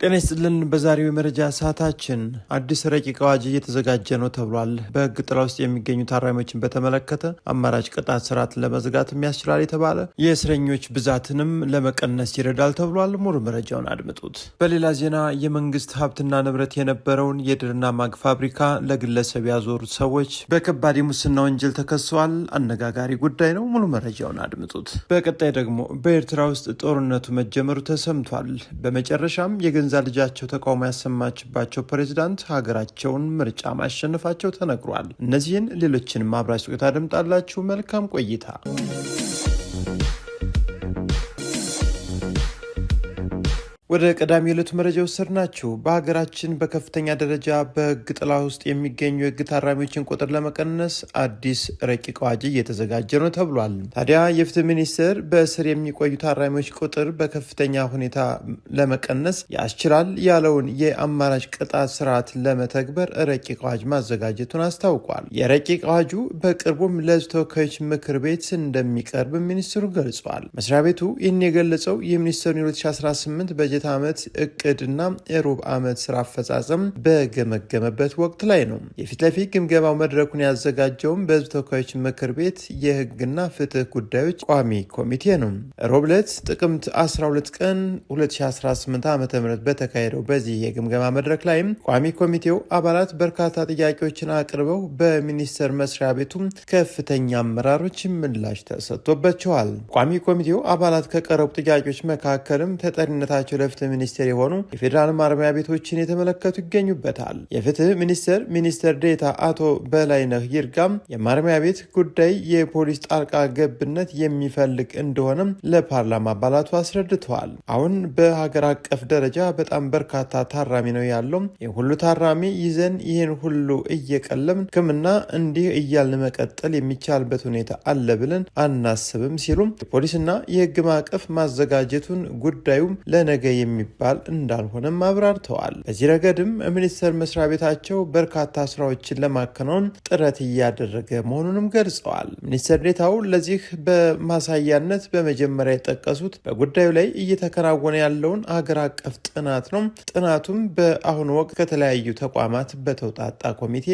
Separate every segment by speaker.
Speaker 1: ጤና ይስጥልን። በዛሬው የመረጃ ሰዓታችን አዲስ ረቂቅ አዋጅ እየተዘጋጀ ነው ተብሏል። በሕግ ጥላ ውስጥ የሚገኙ ታራሚዎችን በተመለከተ አማራጭ ቅጣት ስርዓትን ለመዝጋት የሚያስችላል የተባለ የእስረኞች ብዛትንም ለመቀነስ ይረዳል ተብሏል። ሙሉ መረጃውን አድምጡት። በሌላ ዜና የመንግስት ሀብትና ንብረት የነበረውን የድርና ማግ ፋብሪካ ለግለሰብ ያዞሩት ሰዎች በከባድ የሙስና ወንጀል ተከሰዋል። አነጋጋሪ ጉዳይ ነው። ሙሉ መረጃውን አድምጡት። በቀጣይ ደግሞ በኤርትራ ውስጥ ጦርነቱ መጀመሩ ተሰምቷል። በመጨረሻም የገንዘብ ልጃቸው ተቃውሞ ያሰማችባቸው ፕሬዝዳንት ሀገራቸውን ምርጫ ማሸነፋቸው ተነግሯል። እነዚህን ሌሎችንም አብራችሁ ታደምጣላችሁ። መልካም ቆይታ። ወደ ቀዳሚ የዕለቱ መረጃ ወሰድናችሁ። በሀገራችን በከፍተኛ ደረጃ በሕግ ጥላ ውስጥ የሚገኙ የሕግ ታራሚዎችን ቁጥር ለመቀነስ አዲስ ረቂቅ አዋጅ እየተዘጋጀ ነው ተብሏል። ታዲያ የፍትህ ሚኒስቴር በእስር የሚቆዩ ታራሚዎች ቁጥር በከፍተኛ ሁኔታ ለመቀነስ ያስችላል ያለውን የአማራጭ ቅጣት ስርዓት ለመተግበር ረቂቅ አዋጅ ማዘጋጀቱን አስታውቋል። የረቂቅ አዋጁ በቅርቡም ለሕዝብ ተወካዮች ምክር ቤት እንደሚቀርብ ሚኒስትሩ ገልጿል። መስሪያ ቤቱ ይህን የገለጸው የሚኒስትሩን 2018 በጀት ዓመት እቅድና የሩብ ዓመት ስራ አፈጻጸም በገመገመበት ወቅት ላይ ነው። የፊት ለፊት ግምገማው መድረኩን ያዘጋጀውም በህዝብ ተወካዮች ምክር ቤት የህግና ፍትህ ጉዳዮች ቋሚ ኮሚቴ ነው። ሮብ ዕለት ጥቅምት 12 ቀን 2018 ዓ.ም በተካሄደው በዚህ የግምገማ መድረክ ላይም ቋሚ ኮሚቴው አባላት በርካታ ጥያቄዎችን አቅርበው በሚኒስቴር መስሪያ ቤቱ ከፍተኛ አመራሮች ምላሽ ተሰጥቶባቸዋል። ቋሚ ኮሚቴው አባላት ከቀረቡ ጥያቄዎች መካከልም ተጠሪነታቸው ፍትህ ሚኒስቴር የሆኑ የፌዴራል ማረሚያ ቤቶችን የተመለከቱ ይገኙበታል። የፍትህ ሚኒስቴር ዴኤታ አቶ በላይነህ ይርጋም የማረሚያ ቤት ጉዳይ የፖሊስ ጣልቃ ገብነት የሚፈልግ እንደሆነም ለፓርላማ አባላቱ አስረድተዋል። አሁን በሀገር አቀፍ ደረጃ በጣም በርካታ ታራሚ ነው ያለው። ይህን ሁሉ ታራሚ ይዘን ይህን ሁሉ እየቀለምን ሕክምና እንዲህ እያልን መቀጠል የሚቻልበት ሁኔታ አለ ብለን አናስብም ሲሉም የፖሊስና የህግ ማዕቀፍ ማዘጋጀቱን ጉዳዩም ለነገ የሚባል እንዳልሆነም አብራርተዋል። በዚህ ረገድም ሚኒስቴር መስሪያ ቤታቸው በርካታ ስራዎችን ለማከናወን ጥረት እያደረገ መሆኑንም ገልጸዋል። ሚኒስትር ዴኤታው ለዚህ በማሳያነት በመጀመሪያ የጠቀሱት በጉዳዩ ላይ እየተከናወነ ያለውን ሀገር አቀፍ ጥናት ነው። ጥናቱም በአሁኑ ወቅት ከተለያዩ ተቋማት በተውጣጣ ኮሚቴ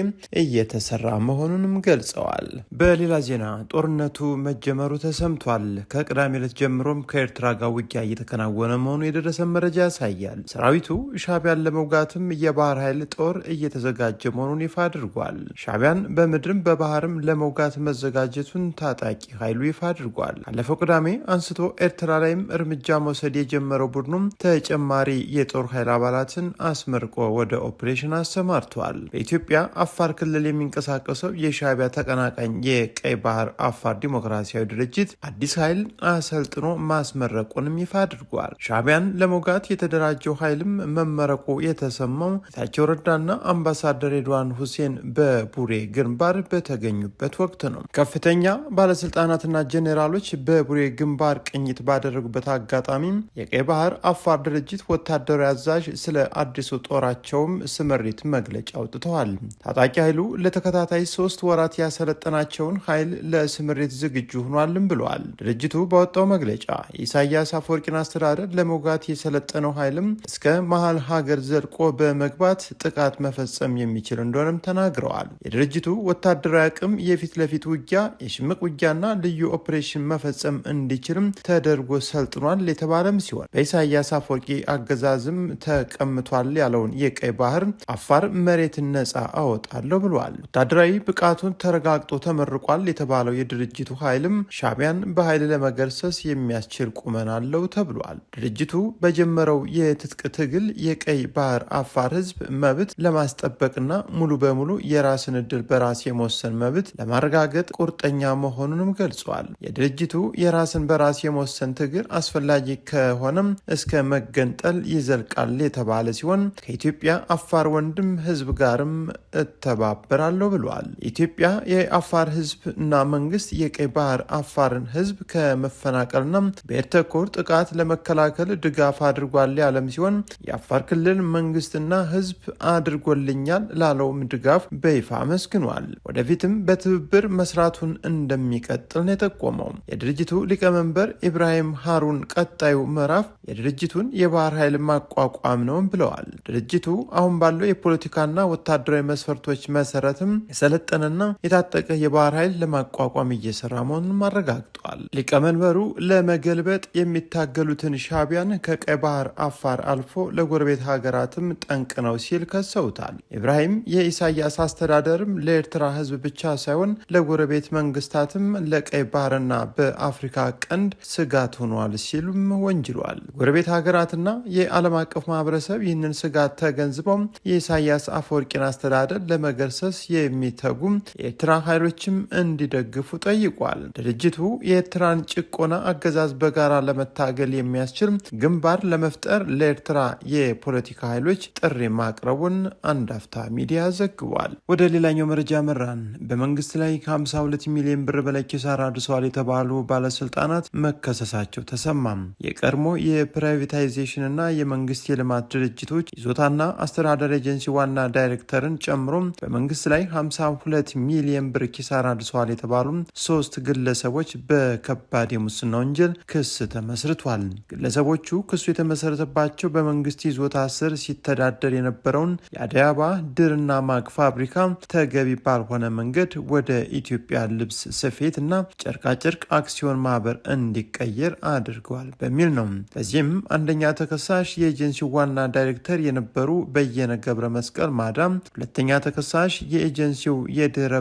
Speaker 1: እየተሰራ መሆኑንም ገልጸዋል። በሌላ ዜና ጦርነቱ መጀመሩ ተሰምቷል። ከቅዳሜ ዕለት ጀምሮም ከኤርትራ ጋር ውጊያ እየተከናወነ መሆኑ የደረሰ መረጃ ያሳያል። ሰራዊቱ ሻዕቢያን ለመውጋትም የባህር ኃይል ጦር እየተዘጋጀ መሆኑን ይፋ አድርጓል። ሻዕቢያን በምድርም በባህርም ለመውጋት መዘጋጀቱን ታጣቂ ኃይሉ ይፋ አድርጓል። ካለፈው ቅዳሜ አንስቶ ኤርትራ ላይም እርምጃ መውሰድ የጀመረው ቡድኑም ተጨማሪ የጦር ኃይል አባላትን አስመርቆ ወደ ኦፕሬሽን አሰማርቷል። በኢትዮጵያ አፋር ክልል የሚንቀሳቀሰው የሻዕቢያ ተቀናቃኝ የቀይ ባህር አፋር ዲሞክራሲያዊ ድርጅት አዲስ ኃይል አሰልጥኖ ማስመረቁንም ይፋ አድርጓል። ሻዕቢያን ለመውጋት የተደራጀው ኃይልም መመረቁ የተሰማው ጌታቸው ረዳና አምባሳደር ሬድዋን ሁሴን በቡሬ ግንባር በተገኙበት ወቅት ነው። ከፍተኛ ባለስልጣናትና ጄኔራሎች በቡሬ ግንባር ቅኝት ባደረጉበት አጋጣሚ የቀይ ባህር አፋር ድርጅት ወታደራዊ አዛዥ ስለ አዲሱ ጦራቸውም ስምሪት መግለጫ አውጥተዋል። ታጣቂ ኃይሉ ለተከታታይ 3 ወራት ያሰለጠናቸውን ኃይል ለስምሪት ዝግጁ ሆኗልም ብለዋል። ድርጅቱ ባወጣው መግለጫ የኢሳያስ አፈወርቂን አስተዳደር ለመውጋት የሰለጠነው ኃይልም እስከ መሀል ሀገር ዘልቆ በመግባት ጥቃት መፈጸም የሚችል እንደሆነም ተናግረዋል። የድርጅቱ ወታደራዊ አቅም የፊት ለፊት ውጊያ፣ የሽምቅ ውጊያና ልዩ ኦፕሬሽን መፈጸም እንዲችልም ተደርጎ ሰልጥኗል የተባለም ሲሆን በኢሳያስ አፈወርቂ አገዛዝም ተቀምቷል ያለውን የቀይ ባህር አፋር መሬትን ነጻ አወጣለሁ ብሏል። ወታደራዊ ብቃቱን ተረጋግጦ ተመርቋል የተባለው የድርጅቱ ኃይልም ሻዕቢያን በኃይል ለመገርሰስ የሚያስችል ቁመና አለው ተብሏል። ድርጅቱ በጀመረው የትጥቅ ትግል የቀይ ባህር አፋር ህዝብ መብት ለማስጠበቅና ሙሉ በሙሉ የራስን ዕድል በራስ የመወሰን መብት ለማረጋገጥ ቁርጠኛ መሆኑንም ገልጿል። የድርጅቱ የራስን በራስ የመወሰን ትግል አስፈላጊ ከሆነም እስከ መገንጠል ይዘልቃል የተባለ ሲሆን ከኢትዮጵያ አፋር ወንድም ህዝብ ጋርም እተባበራለሁ ብሏል። ኢትዮጵያ የአፋር ህዝብ እና መንግስት የቀይ ባህር አፋርን ህዝብ ከመፈናቀልና ብሔር ተኮር ጥቃት ለመከላከል ድጋፍ አድርጓል ያለም ሲሆን የአፋር ክልል መንግስትና ህዝብ አድርጎልኛል ላለውም ድጋፍ በይፋ አመስግኗል። ወደፊትም በትብብር መስራቱን እንደሚቀጥል ነው የጠቆመው። የድርጅቱ ሊቀመንበር ኢብራሂም ሃሩን ቀጣዩ ምዕራፍ የድርጅቱን የባህር ኃይል ማቋቋም ነው ብለዋል። ድርጅቱ አሁን ባለው የፖለቲካና ወታደራዊ መስፈርቶች መሰረትም የሰለጠነና የታጠቀ የባህር ኃይል ለማቋቋም እየሰራ መሆኑን አረጋግጧል። ሊቀመንበሩ ለመገልበጥ የሚታገሉትን ሻዕቢያን ከቀይ ባህር አፋር አልፎ ለጎረቤት ሀገራትም ጠንቅ ነው ሲል ከሰውታል። ኢብራሂም የኢሳያስ አስተዳደርም ለኤርትራ ህዝብ ብቻ ሳይሆን ለጎረቤት መንግስታትም ለቀይ ባህርና በአፍሪካ ቀንድ ስጋት ሆኗል ሲሉም ወንጅሏል። ጎረቤት ሀገራትና የዓለም አቀፍ ማህበረሰብ ይህንን ስጋት ተገንዝበው የኢሳያስ አፈወርቂን አስተዳደር ለመገርሰስ የሚተጉ የኤርትራ ኃይሎችም እንዲደግፉ ጠይቋል። ድርጅቱ የኤርትራን ጭቆና አገዛዝ በጋራ ለመታገል የሚያስችል ግንባር ለመፍጠር ለኤርትራ የፖለቲካ ኃይሎች ጥሪ ማቅረቡን አንድ አፍታ ሚዲያ ዘግቧል። ወደ ሌላኛው መረጃ መራን። በመንግስት ላይ ከ52 ሚሊዮን ብር በላይ ኪሳራ አድርሰዋል የተባሉ ባለስልጣናት መከሰሳቸው ተሰማም። የቀድሞ የፕራይቬታይዜሽንና የመንግስት የልማት ድርጅቶች ይዞታና አስተዳደር ኤጀንሲ ዋና ዳይሬክተርን ጨምሮ በመንግስት ላይ 52 ሚሊዮን ብር ኪሳራ አድርሰዋል የተባሉ 3 ግለሰቦች በከባድ የሙስና ወንጀል ክስ ተመስርቷል። ግለሰቦቹ ክሱ የተመሰረተባቸው በመንግስት ይዞታ ስር ሲተዳደር የነበረውን የአዲስ አበባ ድርና ማግ ፋብሪካ ተገቢ ባልሆነ መንገድ ወደ ኢትዮጵያ ልብስ ስፌት እና ጨርቃጨርቅ አክሲዮን ማህበር እንዲቀየር አድርገዋል በሚል ነው። በዚህም አንደኛ ተከሳሽ የኤጀንሲው ዋና ዳይሬክተር የነበሩ በየነ ገብረ መስቀል ማዳም፣ ሁለተኛ ተከሳሽ የኤጀንሲው የድህረ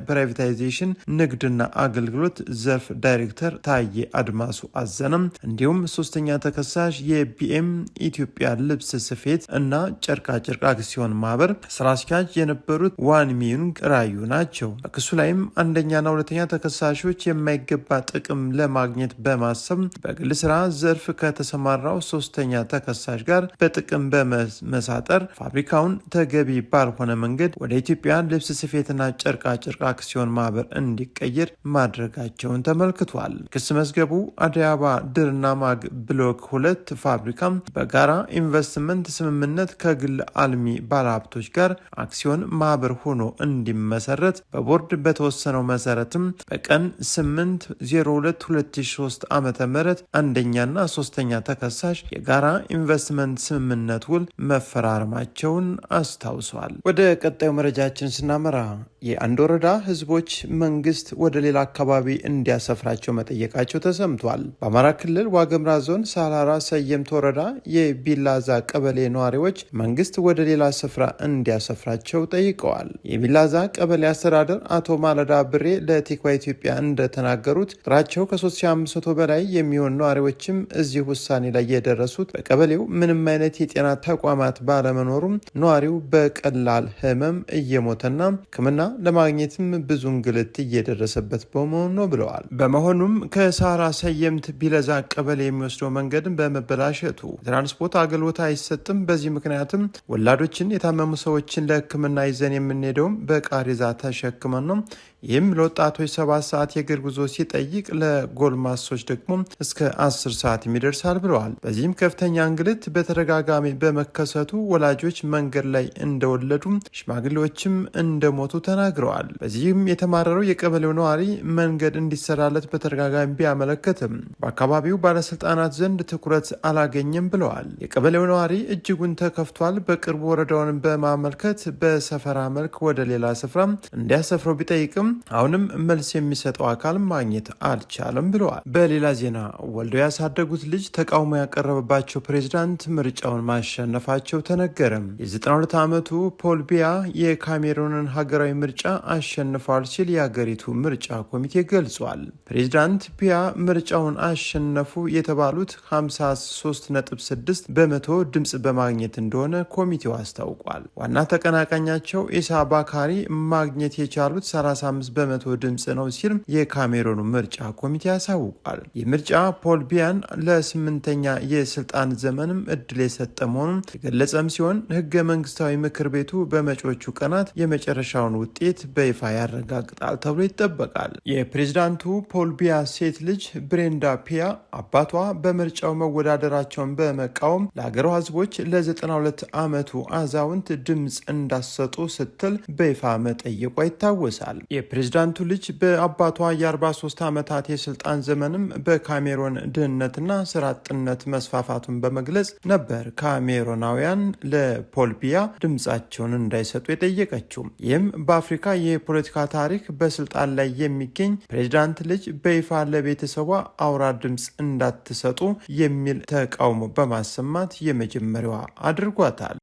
Speaker 1: ፕራይቬታይዜሽን ንግድና አገልግሎት ዘርፍ ዳይሬክተር ታዬ አድማሱ አዘነም፣ እንዲሁም ሶስተኛ ተከሳሽ የቢኤም ኢትዮጵያ ልብስ ስፌት እና ጨርቃጨርቅ አክሲዮን ማህበር ስራ አስኪያጅ የነበሩት ዋንሚዩንግ ራዩ ናቸው። በክሱ ላይም አንደኛና ሁለተኛ ተከሳሾች የማይገባ ጥቅም ለማግኘት በማሰብ በግል ስራ ዘርፍ ከተሰማራው ሶስተኛ ተከሳሽ ጋር በጥቅም በመሳጠር ፋብሪካውን ተገቢ ባልሆነ መንገድ ወደ ኢትዮጵያ ልብስ ስፌትና ጨርቃጨርቅ አክሲዮን ማህበር እንዲቀየር ማድረጋቸውን ተመልክቷል። ክስ መዝገቡ አዲስ አበባ ድርና ማግ ብሎክ 2 ፋብሪካ በጋራ ኢንቨስትመንት ስምምነት ከግል አልሚ ባለሀብቶች ጋር አክሲዮን ማህበር ሆኖ እንዲመሰረት በቦርድ በተወሰነው መሰረትም በቀን 8/02/2003 ዓ.ም አንደኛና ሶስተኛ ተከሳሽ የጋራ ኢንቨስትመንት ስምምነት ውል መፈራረማቸውን አስታውሷል። ወደ ቀጣዩ መረጃችን ስናመራ የአንድ ወረዳ ህዝቦች መንግስት ወደ ሌላ አካባቢ እንዲያሰፍራቸው መጠየቃቸው ተሰምቷል። በአማራ ክልል ዋግምራ ዞን ሳላራ ሰየምት ወረዳ የቢላዛ ቀበሌ ነዋሪዎች መንግስት ወደ ሌላ ስፍራ እንዲያሰፍራቸው ጠይቀዋል። የቢላዛ ቀበሌ አስተዳደር አቶ ማለዳ ብሬ ለቲክቫ ኢትዮጵያ እንደተናገሩት ቁጥራቸው ከ3500 በላይ የሚሆን ነዋሪዎችም እዚህ ውሳኔ ላይ የደረሱት በቀበሌው ምንም አይነት የጤና ተቋማት ባለመኖሩም ነዋሪው በቀላል ህመም እየሞተና ሕክምና ለማግኘትም ብዙ እንግልት እየደረሰበት በመሆኑ ነው ብለዋል። በመሆኑም ከሳራ ሰየምት ቢለዛ ቀበሌ የሚወስደው መንገድን በመበላሸቱ ትራንስፖርት አገልግሎት አይሰጥም። በዚህ ምክንያትም ወላዶችን፣ የታመሙ ሰዎችን ለሕክምና ይዘን የምንሄደውም በቃሬዛ ተሸክመን ነው። ይህም ለወጣቶች 7 ሰዓት የእግር ጉዞ ሲጠይቅ ለጎልማሶች ደግሞ እስከ 10 ሰዓት ይደርሳል ብለዋል። በዚህም ከፍተኛ እንግልት በተደጋጋሚ በመከሰቱ ወላጆች መንገድ ላይ እንደወለዱ፣ ሽማግሌዎችም እንደሞቱ ተናግረዋል። በዚህም የተማረረው የቀበሌው ነዋሪ መንገድ እንዲሰራለት በተደጋጋሚ ቢያመለከትም በአካባቢው ባለስልጣናት ዘንድ ትኩረት አላገኘም ብለዋል። የቀበሌው ነዋሪ እጅጉን ተከፍቷል። በቅርቡ ወረዳውን በማመልከት በሰፈራ መልክ ወደ ሌላ ስፍራ እንዲያሰፍረው ቢጠይቅም አሁንም መልስ የሚሰጠው አካል ማግኘት አልቻለም ብለዋል። በሌላ ዜና ወልደው ያሳደጉት ልጅ ተቃውሞ ያቀረበባቸው ፕሬዝዳንት ምርጫውን ማሸነፋቸው ተነገረ። የ92 ዓመቱ ፖል ቢያ የካሜሩንን ሀገራዊ ምርጫ አሸንፏል ሲል የሀገሪቱ ምርጫ ኮሚቴ ገልጿል። ፕሬዝዳንት ቢያ ምርጫውን አሸነፉ የተባሉት 53.6 በመቶ ድምፅ በማግኘት እንደሆነ ኮሚቴው አስታውቋል። ዋና ተቀናቃኛቸው ኢሳ ባካሪ ማግኘት የቻሉት 35 በ95% ድምፅ ነው ሲል የካሜሮኑ ምርጫ ኮሚቴ ያሳውቋል። የምርጫ ፖል ቢያን ለ8ኛ የስልጣን ዘመንም እድል የሰጠ መሆኑን የገለጸም ሲሆን ህገ መንግስታዊ ምክር ቤቱ በመጪዎቹ ቀናት የመጨረሻውን ውጤት በይፋ ያረጋግጣል ተብሎ ይጠበቃል። የፕሬዝዳንቱ ፖል ቢያ ሴት ልጅ ብሬንዳ ፒያ አባቷ በምርጫው መወዳደራቸውን በመቃወም ለሀገሯ ህዝቦች ለ92 ዓመቱ አዛውንት ድምፅ እንዳሰጡ ስትል በይፋ መጠየቋ ይታወሳል። የፕሬዝዳንቱ ልጅ በአባቷ የ43 ዓመታት የስልጣን ዘመንም በካሜሮን ድህነትና ስራ አጥነት መስፋፋቱን በመግለጽ ነበር ካሜሮናውያን ለፖል ቢያ ድምፃቸውን እንዳይሰጡ የጠየቀችው። ይህም በአፍሪካ የፖለቲካ ታሪክ በስልጣን ላይ የሚገኝ ፕሬዝዳንት ልጅ በይፋ ለቤተሰቧ አውራ ድምፅ እንዳትሰጡ የሚል ተቃውሞ በማሰማት የመጀመሪያዋ አድርጓታል።